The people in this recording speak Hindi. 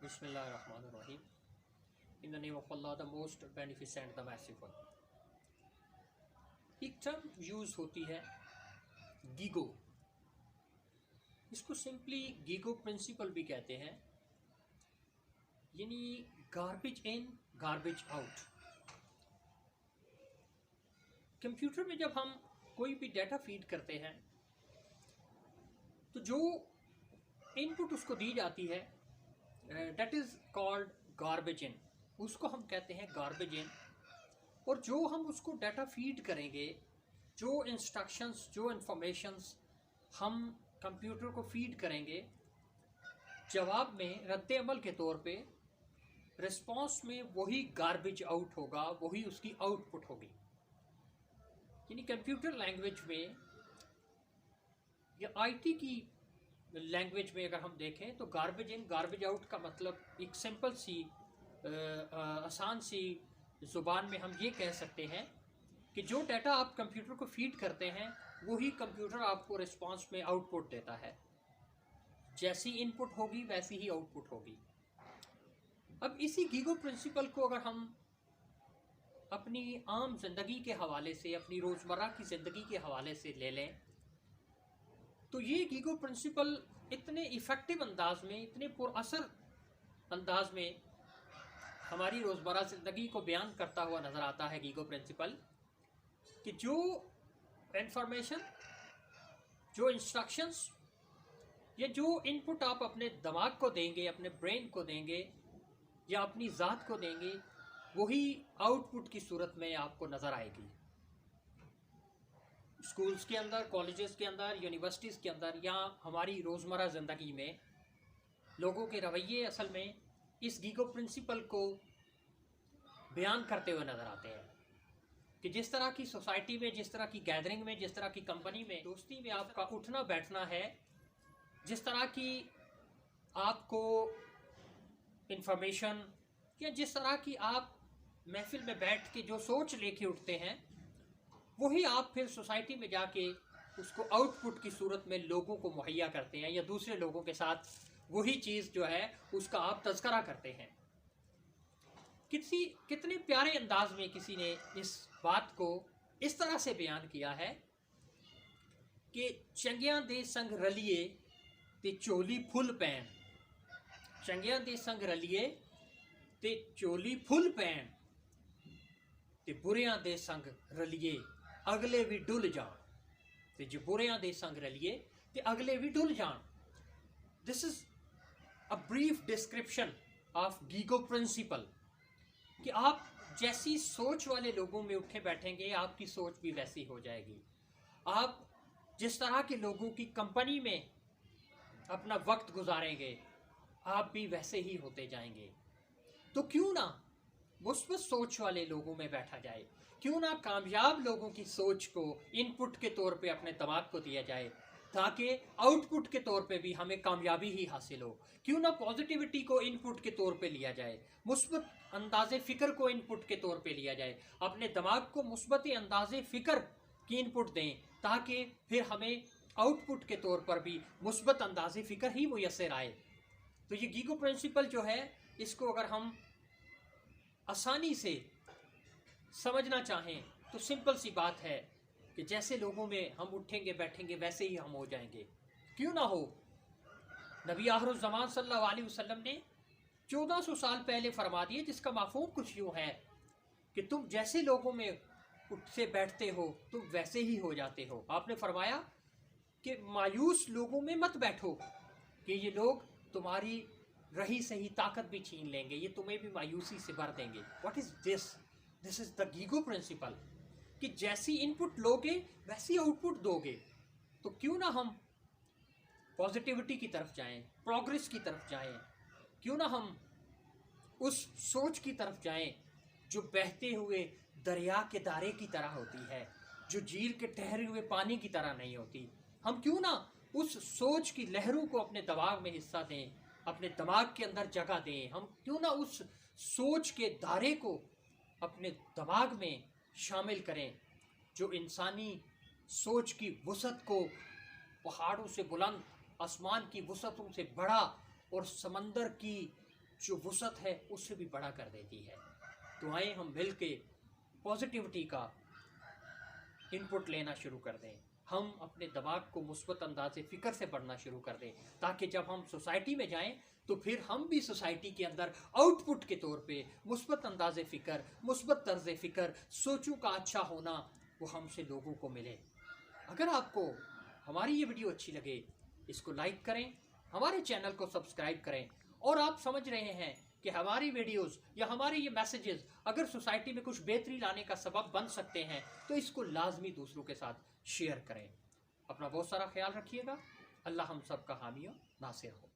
Bismillahirrahmanirrahim. In the name of Allah, the most beneficent, the merciful. एक टर्म यूज होती है गीगो। इसको सिंपली गीगो प्रिंसिपल भी कहते हैं, यानी garbage in garbage out. Computer में जब हम कोई भी डाटा फीड करते हैं तो जो इनपुट उसको दी जाती है दैट इज कॉल्ड गार्बेज इन, उसको हम कहते हैं गार्बेज इन। और जो हम उसको डाटा फीड करेंगे, जो इंस्ट्रक्शंस, जो इंफॉर्मेशंस हम कंप्यूटर को फीड करेंगे, जवाब में रद्द अमल के तौर पे रिस्पॉन्स में वही गार्बेज आउट होगा, वही उसकी आउटपुट होगी। यानी कंप्यूटर लैंग्वेज में या आईटी की लैंग्वेज में अगर हम देखें तो गार्बेज इन गार्बेज आउट का मतलब एक सिंपल सी आसान सी ज़ुबान में हम ये कह सकते हैं कि जो डाटा आप कंप्यूटर को फीड करते हैं वही कंप्यूटर आपको रिस्पांस में आउटपुट देता है। जैसी इनपुट होगी वैसी ही आउटपुट होगी। अब इसी गीगो प्रिंसिपल को अगर हम अपनी आम जिंदगी के हवाले से, अपनी रोज़मर्रा की ज़िंदगी के हवाले से ले लें तो ये गीगो प्रिंसिपल इतने इफ़ेक्टिव अंदाज में, इतने पुरअसर अंदाज में हमारी रोज़मर्रा ज़िंदगी को बयान करता हुआ नज़र आता है गीगो प्रिंसिपल, कि जो इंफॉर्मेशन, जो इंस्ट्रक्शंस या जो इनपुट आप अपने दिमाग को देंगे, अपने ब्रेन को देंगे या अपनी ज़ात को देंगे, वही आउटपुट की सूरत में आपको नज़र आएगी। स्कूल्स के अंदर, कॉलेजेस के अंदर, यूनिवर्सिटीज़ के अंदर या हमारी रोज़मर्रा ज़िंदगी में लोगों के रवैये असल में इस गीगो प्रिंसिपल को बयान करते हुए नज़र आते हैं कि जिस तरह की सोसाइटी में, जिस तरह की गैदरिंग में, जिस तरह की कंपनी में, दोस्ती में आपका उठना बैठना है, जिस तरह की आपको इंफॉर्मेशन या जिस तरह की आप महफिल में बैठ के जो सोच लेके उठते हैं, वही आप फिर सोसाइटी में जाके उसको आउटपुट की सूरत में लोगों को मुहैया करते हैं या दूसरे लोगों के साथ वही चीज़ जो है उसका आप तज़किरा करते हैं। कितने प्यारे अंदाज में किसी ने इस बात को इस तरह से बयान किया है कि चंगियां दे संग रलिए ते चोली फुल पैन, चंगियां दे संग रलिए ते चोली फुल पैन, ते बुरियां दे संग रलिए अगले भी डुल जान, ते जो बुरियां दे संग रलिए ते अगले भी डुल जान। This is a brief description of GIGO principle कि आप जैसी सोच वाले लोगों में उठे बैठेंगे, आपकी सोच भी वैसी हो जाएगी। आप जिस तरह के लोगों की कंपनी में अपना वक्त गुजारेंगे, आप भी वैसे ही होते जाएंगे। तो क्यों ना मुस्बत सोच वाले लोगों में बैठा जाए, क्यों ना कामयाब लोगों की सोच को इनपुट के तौर पे अपने दिमाग को दिया जाए ताकि आउटपुट के तौर पे भी हमें कामयाबी ही हासिल हो। क्यों ना पॉजिटिविटी को इनपुट के तौर पे लिया जाए, मुस्बत अंदाज़े फ़िक्र को इनपुट के तौर पे लिया जाए, अपने दिमाग को मुस्बत अंदाज़े फ़िक्र की इनपुट दें ताकि फिर हमें आउटपुट के तौर पर भी मुस्बत अंदाज़े फ़िक्र ही मुयस्सर आए। तो ये गीगो प्रिंसिपल जो है, इसको अगर हम आसानी से समझना चाहें तो सिंपल सी बात है कि जैसे लोगों में हम उठेंगे बैठेंगे वैसे ही हम हो जाएंगे। क्यों ना हो, नबी आखिरुज़्ज़मान सल्लल्लाहु अलैहि वसल्लम ने 1400 साल पहले फरमा दिए, जिसका मफ़हूम कुछ यूँ है कि तुम जैसे लोगों में उठते बैठते हो तुम वैसे ही हो जाते हो। आपने फरमाया कि मायूस लोगों में मत बैठो कि ये लोग तुम्हारी रही सही ताकत भी छीन लेंगे, ये तुम्हें भी मायूसी से भर देंगे। What is this? This is the GIGO principle कि जैसी इनपुट लोगे वैसी आउटपुट दोगे। तो क्यों ना हम पॉजिटिविटी की तरफ जाएं, प्रोग्रेस की तरफ जाएं, क्यों ना हम उस सोच की तरफ जाएं जो बहते हुए दरिया के धारे की तरह होती है, जो झील के ठहरे हुए पानी की तरह नहीं होती। हम क्यों ना उस सोच की लहरों को अपने दिमाग में हिस्सा दें, अपने दिमाग के अंदर जगह दें। हम क्यों ना उस सोच के धारे को अपने दिमाग में शामिल करें जो इंसानी सोच की वसअत को पहाड़ों से बुलंद, आसमान की वसअतों से बड़ा और समंदर की जो वुसअत है उससे भी बड़ा कर देती है। तो आए हम मिल के पॉजिटिविटी का इनपुट लेना शुरू कर दें, हम अपने दिमाग को मुस्बत अंदाज़े फ़िक्र से पढ़ना शुरू कर दें, ताकि जब हम सोसाइटी में जाएं तो फिर हम भी सोसाइटी के अंदर आउटपुट के तौर पे मुस्बत अंदाज़े फ़िक्र, मुस्बत तर्ज़ फ़िक्र, सोचों का अच्छा होना वो हमसे लोगों को मिले। अगर आपको हमारी ये वीडियो अच्छी लगे, इसको लाइक करें, हमारे चैनल को सब्सक्राइब करें, और आप समझ रहे हैं कि हमारी वीडियोस या हमारे ये मैसेजेस अगर सोसाइटी में कुछ बेहतरी लाने का सबब बन सकते हैं तो इसको लाजमी दूसरों के साथ शेयर करें। अपना बहुत सारा ख्याल रखिएगा। अल्लाह हम सब का हामी और नासिर हो।